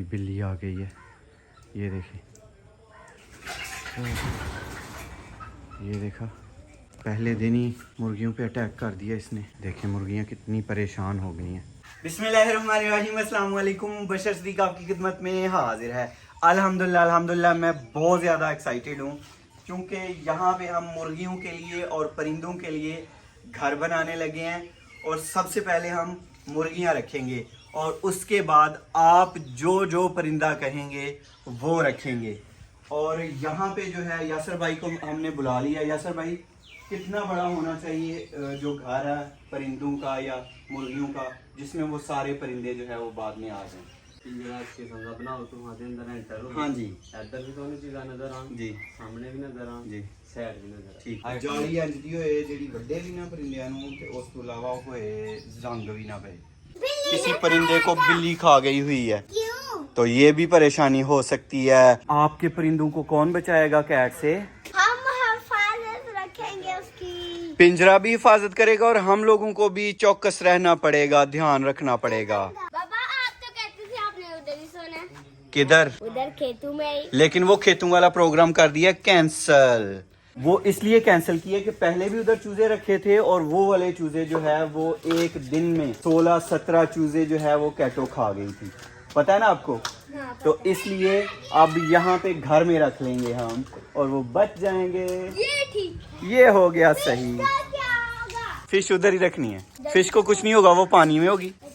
बिल्ली आ गई है, ये देखें, ये देखा, पहले दिन ही मुर्गियों पे अटैक कर दिया इसने। देखें मुर्गियां कितनी परेशान हो गई हैं। बिस्मिल्लाहिर्रहमानिर्रहीम, अस्सलाम वालेकुम। बशर सिद्दीक आपकी खिदमत में हाजिर है। अल्हम्दुलिल्लाह मैं बहुत ज़्यादा एक्साइटेड हूँ क्योंकि यहाँ पे हम मुर्गियों के लिए और परिंदों के लिए घर बनाने लगे हैं। और सबसे पहले हम मुर्गियाँ रखेंगे और उसके बाद आप जो जो परिंदा कहेंगे वो रखेंगे। और यहाँ पे जो है यासर भाई को हमने बुला लिया। यासर भाई, कितना बड़ा होना चाहिए जो घर है परिंदों का या मुर्गियों का, जिसमें वो सारे परिंदे जो है वो बाद में आ जाएं? बनाओ तो हाँ जी, इधर भी दोनों चीज़ां नजर आन जी, सामने भी नजर आन जी, साइड भी नजर ठीक है। जाली इंज दी होए जेडी ਵੱਡੇ भी ना परिंदिਆਂ ਨੂੰ ਤੇ ਉਸ ਤੋਂ ਇਲਾਵਾ ਹੋਏ ਜ਼ੰਗ भी ना पए। किसी परिंदे को बिल्ली खा गई हुई है तो ये भी परेशानी हो सकती है। आपके परिंदों को कौन बचाएगा कैट से? हम हिफाजत रखेंगे उसकी। पिंजरा भी हिफाजत करेगा और हम लोगों को भी चौकस रहना पड़ेगा, ध्यान रखना पड़ेगा। बाबा आप तो कहते थे आपने उधर ही सोना है। किधर? उधर खेतों में ही। लेकिन वो खेतों वाला प्रोग्राम कर दिया कैंसल। वो इसलिए कैंसिल किया कि पहले भी उधर चूजे रखे थे और वो वाले चूजे जो है वो एक दिन में 16-17 चूजे जो है वो कैटो खा गई थी, पता है ना आपको? हाँ, तो इसलिए अब यहाँ पे घर में रख लेंगे हम और वो बच जाएंगे। ये ठीक। ये हो गया सही। क्या होगा? फिश उधर ही रखनी है। फिश को कुछ नहीं होगा, वो पानी में होगी। तो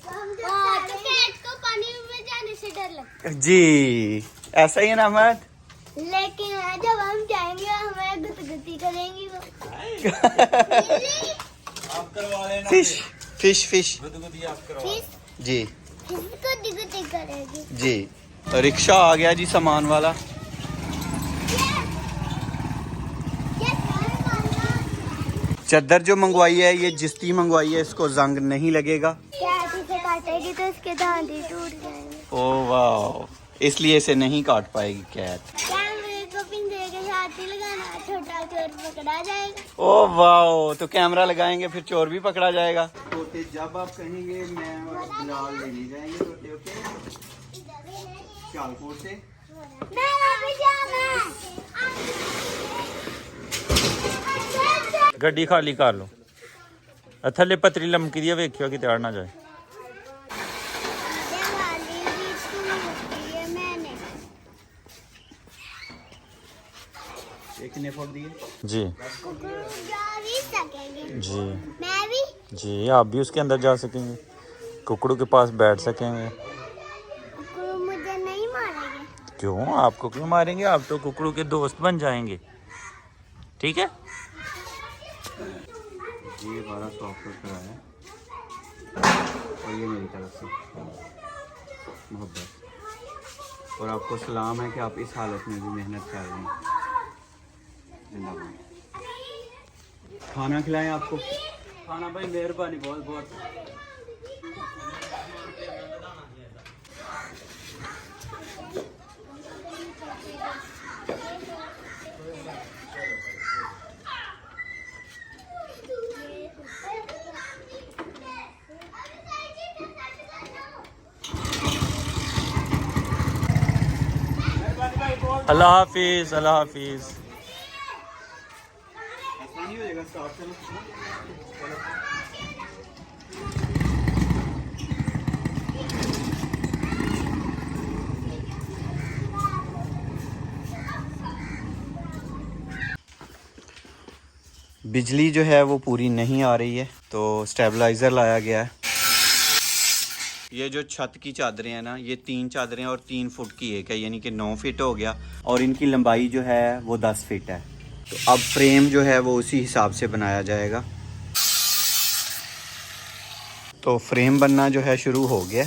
कैट को पानी में जाने से डर लगता है। जी ऐसा ही है ना अहमद? लेकिन जब हम जाएंगे हमें गुतगुती करेंगी वो। आप करवा लेना फिश फिश फिश गुदगुदी आप करवा फिर जी गुतगुती करेगी। जी। रिक्शा आ गया जी सामान वाला। चादर जो मंगवाई है ये जिस्ती मंगवाई है, इसको जंग नहीं लगेगा। कैट इसे काटेगी तो इसके दांत ही टूट जाएंगे। ओ वाह, इसलिए इसे नहीं काट पाएगी कैट। कैमरे को पिंजरे के साथ ही लगाना, छोटा चोर पकड़ा जाएगा। ओ वाह, तो कैमरा लगाएंगे फिर चोर भी पकड़ा जाएगा। तोते जब आप कहेंगे मैं और बिलाल लेने जाएंगे तोते। ओके, सियालकोट से मैं अभी जाना है। ਗੱਡੀ ਖਾਲੀ ਕਰ ਲਓ। ਥੱਲੇ ਪਤਰੀ ਲਮਕੀ ਦੀ ਆ, ਵੇਖਿਓ ਕਿ ਤਿਆਰ ਨਾ ਜਾਏ। एक ने फोड़ दिए जी जा भी सकेंगे। जी मैं भी। जी, आप भी उसके अंदर जा सकेंगे, कुकड़ू के पास बैठ सकेंगे। कुकड़ू मुझे नहीं मारेंगे। क्यों, आपको क्यों मारेंगे? आप तो कुकड़ू के दोस्त बन जाएंगे, ठीक है? ये 1200 ऑफर कराया और ये मेरी तरफ से मोहब्बत। और आपको सलाम है कि आप इस हालत में भी मेहनत कर रहे हैं। जिंदाबाद। खाना खिलाएं आपको? खाना भाई मेहरबानी बहुत बहुत। अल्लाह हाफिज, अल्लाह हाफिज। आसानी हो जाएगा स्टार्ट करो। बिजली जो है वो पूरी नहीं आ रही है तो स्टेबलाइज़र लाया गया है। ये जो छत की चादरें हैं ना, ये 3 चादरें और 3 फुट की एक है, यानी कि 9 फीट हो गया और इनकी लंबाई जो है वो 10 फीट है। तो अब फ्रेम जो है वो उसी हिसाब से बनाया जाएगा। तो फ्रेम बनना जो है शुरू हो गया।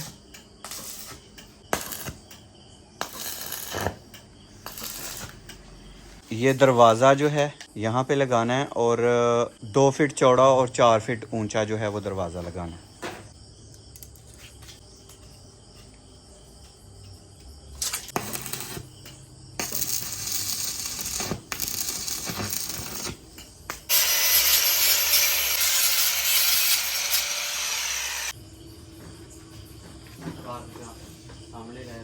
ये दरवाज़ा जो है यहाँ पे लगाना है और 2 फीट चौड़ा और 4 फीट ऊंचा जो है वो दरवाज़ा लगाना है। सामने गए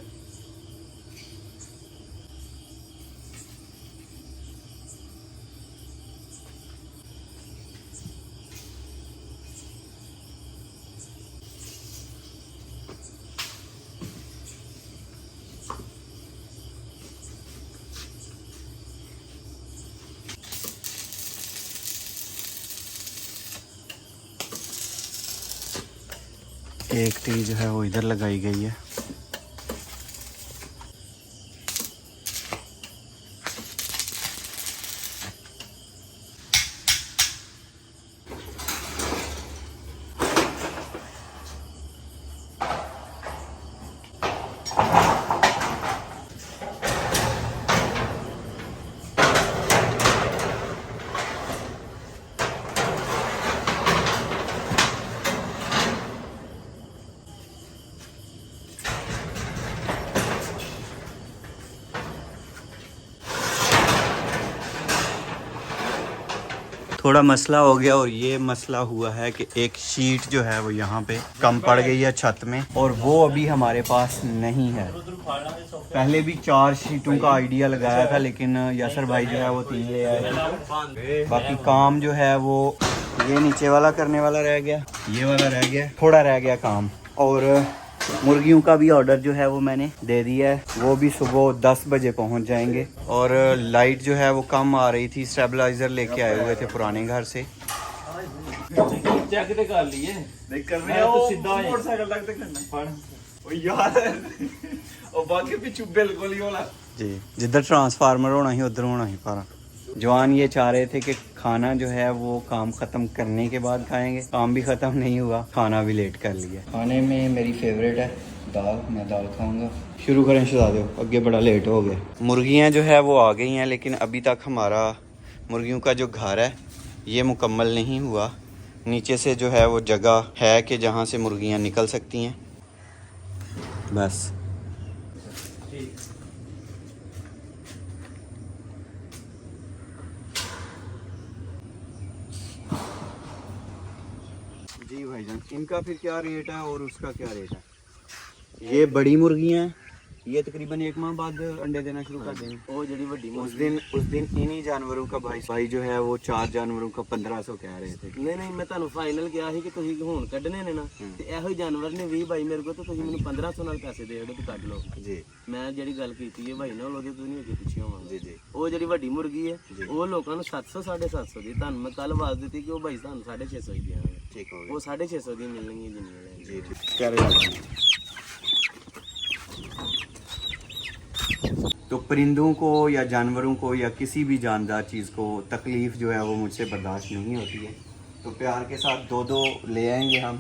एक टी जो है वो इधर लगाई गई है। थोड़ा मसला हो गया और ये मसला हुआ है कि एक शीट जो है वो यहाँ पे कम पड़ गई है छत में, और वो अभी हमारे पास नहीं है। पहले भी 4 शीटों का आइडिया लगाया था, लेकिन यासर भाई जो है वो 3 ले आए। बाकी काम जो है वो ये नीचे वाला करने वाला रह गया, ये वाला रह गया, थोड़ा रह गया काम। और मुर्गियों का भी ऑर्डर जो है वो मैंने दे दिया है, वो भी सुबह 10 बजे पहुंच जाएंगे। और लाइट जो है वो कम आ रही थी, स्टेबलाइजर लेके आए हुए थे पुराने घर से। चेक कर लिए देख कर रहे हो, सीधा मोटरसाइकिल तक करना पड़ ओ यार ओ बाकी पीछे बिल्कुल ही होला जी, जिधर ट्रांसफार्मर होना ही उधर होना ही पारा। जवान ये चाह रहे थे कि खाना जो है वो काम ख़त्म करने के बाद खाएंगे, काम भी ख़त्म नहीं हुआ, खाना भी लेट कर लिया। खाने में मेरी फेवरेट है दाल, मैं दाल खाऊंगा। शुरू करें शहजादे, आगे बड़ा लेट हो गया। मुर्गियां जो है वो आ गई हैं, लेकिन अभी तक हमारा मुर्गियों का जो घर है ये मुकम्मल नहीं हुआ। नीचे से जो है वो जगह है कि जहाँ से मुर्गियाँ निकल सकती हैं बस। जी भाईजान, इनका फिर क्या रेट है और उसका क्या रेट है? ये बड़ी मुर्गियाँ हैं, ये तकरीबन 1 माह बाद अंडे देना शुरू कर देंगे। ਉਹ ਜਿਹੜੀ ਵੱਡੀ उस दिन इन्हीं जानवरों का भाई जो है वो 4 जानवरों का 1500 कह रहे थे। ਨਹੀਂ ਮੈਂ ਤੁਹਾਨੂੰ ਫਾਈਨਲ ਕਿਹਾ ਸੀ ਕਿ ਤੁਸੀਂ ਹੁਣ ਕੱਢਣੇ ਨੇ ਨਾ, ਤੇ ਇਹੋ ਹੀ ਜਾਨਵਰ ਨੇ 20 ਬਾਈ ਮੇਰੇ ਕੋਲ, ਤੇ ਤੁਸੀਂ ਮੈਨੂੰ 1500 ਨਾਲ ਪੈਸੇ ਦੇ ਦਿਓ ਤੇ ਕੱਢ ਲਓ जी ਮੈਂ ਜਿਹੜੀ ਗੱਲ ਕੀਤੀ ਹੈ ਭਾਈ ਨਾਲ, ਉਹਦੇ ਤੋਂ ਨਹੀਂ ਅੱਗੇ ਪਿੱਛੇ ਹੋਵਾਂਗੇ। जी ਉਹ ਜਿਹੜੀ ਵੱਡੀ ਮੁਰਗੀ ਹੈ ਉਹ ਲੋਕਾਂ ਨੂੰ 700 750 ਦੀ, ਤੁਹਾਨੂੰ ਮੈਂ ਕੱਲ ਆਵਾਜ਼ ਦਿੱਤੀ ਕਿ ਉਹ ਭਾਈ ਤੁਹਾਨੂੰ 650 ਦੀ ਦਿਆਂਗੇ। ठीक हो ਉਹ 650 ਦੀ ਮਿਲਣਗੀਆਂ ਜਿੰਨੀਆਂ जी ठीक क्या रेट? तो परिंदों को या जानवरों को या किसी भी जानदार चीज़ को तकलीफ़ जो है वो मुझसे बर्दाश्त नहीं होती है, तो प्यार के साथ 2-2 ले आएंगे हम।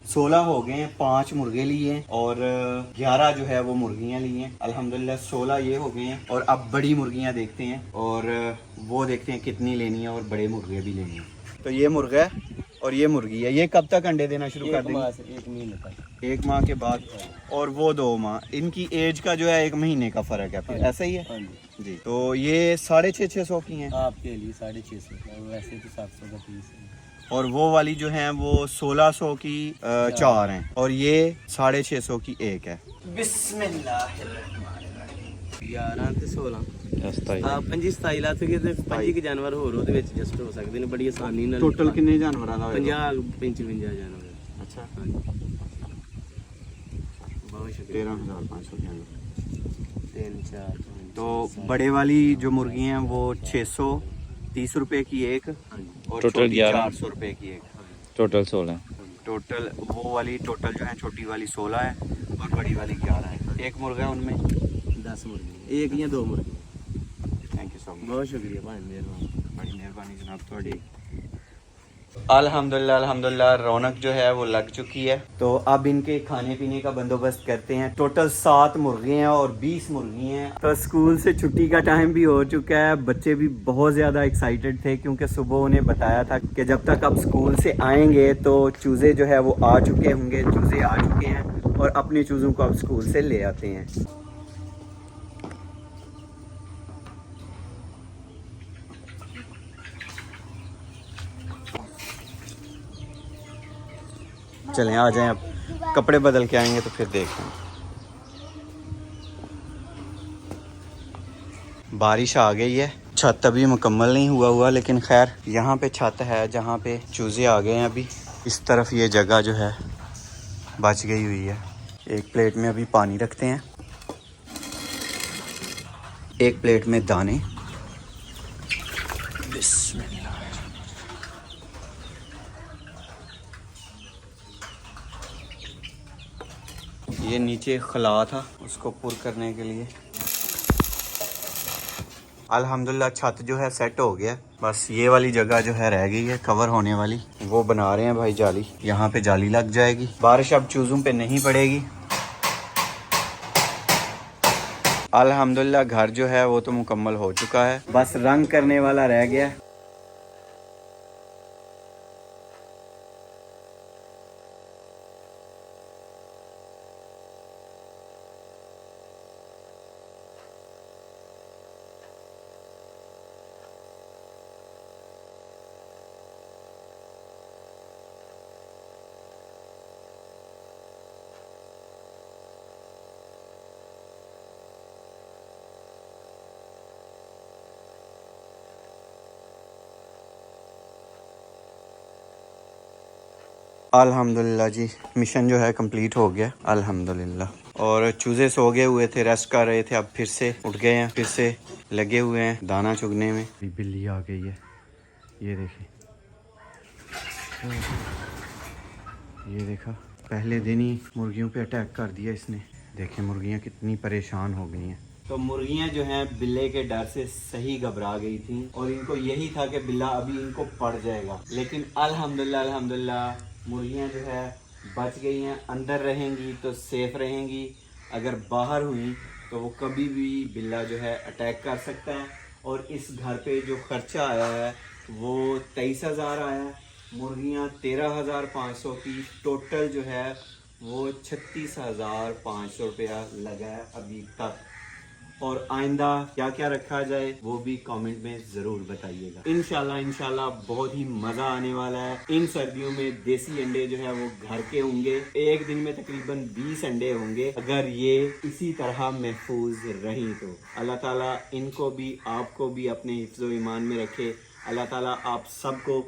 16 हो गए हैं, 5 मुर्गे लिए हैं और 11 जो है वो मुर्गियाँ ली हैं। अल्हम्दुलिल्लाह 16 ये हो गए हैं, और अब बड़ी मुर्गियाँ देखते हैं और वो देखते हैं कितनी लेनी है, और बड़े मुर्गे भी लेने हैं। तो ये मुर्गा है और ये मुर्गी है, ये कब तक अंडे देना शुरू कर देंगे? 1 महीने तक। 1 माह के बाद, और वो 2 माह। इनकी एज का जो है 1 महीने का फ़र्क है, फिर ऐसा ही है हाँ जी। तो ये 650-600 की हैं, आपके लिए 650, वैसे तो 700 का पीस है। और वो वाली जो है वो 1600 की 4 हैं, और ये 650 की 1 है। बिस्मिल्लाह 11 ਤੇ 16 25 27 ਲੱਖ ਕੇ ਤੇ 25 ਕੇ ਜਾਨਵਰ ਹੋਰ ਉਹਦੇ ਵਿੱਚ ਜਸਟ ਹੋ ਸਕਦੇ ਨੇ ਬੜੀ ਆਸਾਨੀ ਨਾਲ। टोटल कितने जानवर आ 50 55 ਜਾਨਵਰ। अच्छा, बहुत शुक्रिया। 13,500 जानवर। 3 4 तो बड़े वाली जो मुर्गी हैं वो 630 रुपए की 1, और टोटल 400 रुपए की 1। टोटल 16। टोटल वो वाली टोटल जो है छोटी वाली 16 है और बड़ी वाली 11 है। एक मुर्गा है उनमें 10 मुर्गी, 1 या 2 मुर्गी। थैंक यू सो मच, बहुत शुक्रिया भाई, मेहरबानी। बड़ी मेहरबानी जनाब थोड़ी। अल्हम्दुलिल्लाह रौनक जो है वो लग चुकी है। तो अब इनके खाने पीने का बंदोबस्त करते हैं। टोटल 7 मुर्गे हैं और 20 मुर्गी हैं। तो स्कूल से छुट्टी का टाइम भी हो चुका है, बच्चे भी बहुत ज़्यादा एक्साइटेड थे, क्योंकि सुबह उन्हें बताया था कि जब तक अब स्कूल से आएंगे तो चूज़े जो है वो आ चुके होंगे, चूज़े आ चुके हैं, और अपने चूज़ों को अब स्कूल से ले आते हैं। चलें आ जाएं, अब कपड़े बदल के आएंगे तो फिर देखें। बारिश आ गई है, छत अभी मुकम्मल नहीं हुआ, लेकिन खैर यहाँ पे छत है जहाँ पे चूज़े आ गए हैं। अभी इस तरफ ये जगह जो है बच गई हुई है। एक प्लेट में अभी पानी रखते हैं, एक प्लेट में दाने। बिस्मिल्लाह। ये नीचे खला था, उसको पुर करने के लिए। अल्हम्दुलिल्लाह छत जो है सेट हो गया। बस ये वाली जगह जो है रह गई है कवर होने वाली, वो बना रहे हैं भाई जाली। यहाँ पे जाली लग जाएगी, बारिश अब चूज़ों पे नहीं पड़ेगी। अल्हम्दुलिल्लाह घर जो है वो तो मुकम्मल हो चुका है, बस रंग करने वाला रह गया। अल्हम्दुलिल्लाह जी मिशन जो है कंप्लीट हो गया अल्हम्दुलिल्लाह। और चूज़े सो गए हुए थे, रेस्ट कर रहे थे, अब फिर से उठ गए हैं, फिर से लगे हुए हैं दाना चुगने में। बिल्ली आ गई है, ये देखिए, ये देखा, पहले दिन ही मुर्गियों पे अटैक कर दिया इसने। देखें मुर्गियाँ कितनी परेशान हो गई हैं। तो मुर्गियाँ जो हैं बिल्ले के डर से सही घबरा गई थी और इनको यही था कि बिल्ला अभी इनको पड़ जाएगा, लेकिन अल्हम्दुलिल्लाह मुर्गियाँ जो है बच गई हैं। अंदर रहेंगी तो सेफ रहेंगी, अगर बाहर हुई तो वो कभी भी बिल्ला जो है अटैक कर सकता है। और इस घर पे जो खर्चा आया है वो 23,000 आया है, मुर्गियाँ 13,500 की, टोटल जो है वो 36,500 रुपया लगा है अभी तक। और आइंदा क्या क्या रखा जाए वो भी कमेंट में ज़रूर बताइएगा। इंशाल्लाह बहुत ही मज़ा आने वाला है। इन सर्दियों में देसी अंडे जो है वो घर के होंगे, एक दिन में तकरीबन 20 अंडे होंगे, अगर ये इसी तरह महफूज रही तो। अल्लाह ताला इनको भी आपको भी अपने हिफ्ज़ो ईमान में रखे। अल्लाह ताला आप सबको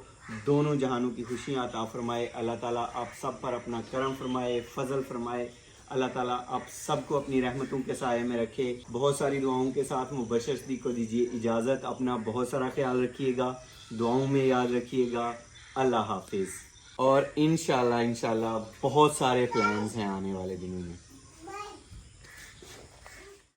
दोनों जहानों की खुशियाँ अता फरमाए। अल्लाह ताला आप सब पर अपना करम फरमाए, फजल फरमाए। अल्लाह ताला आप सबको अपनी रहमतों के साए में रखे। बहुत सारी दुआओं के साथ मुबशर सिद्दीक को दीजिए इजाज़त। अपना बहुत सारा ख्याल रखिएगा, दुआओं में याद रखिएगा। अल्लाह हाफिज़। और इंशाल्लाह बहुत सारे प्लान्स हैं आने वाले दिनों में।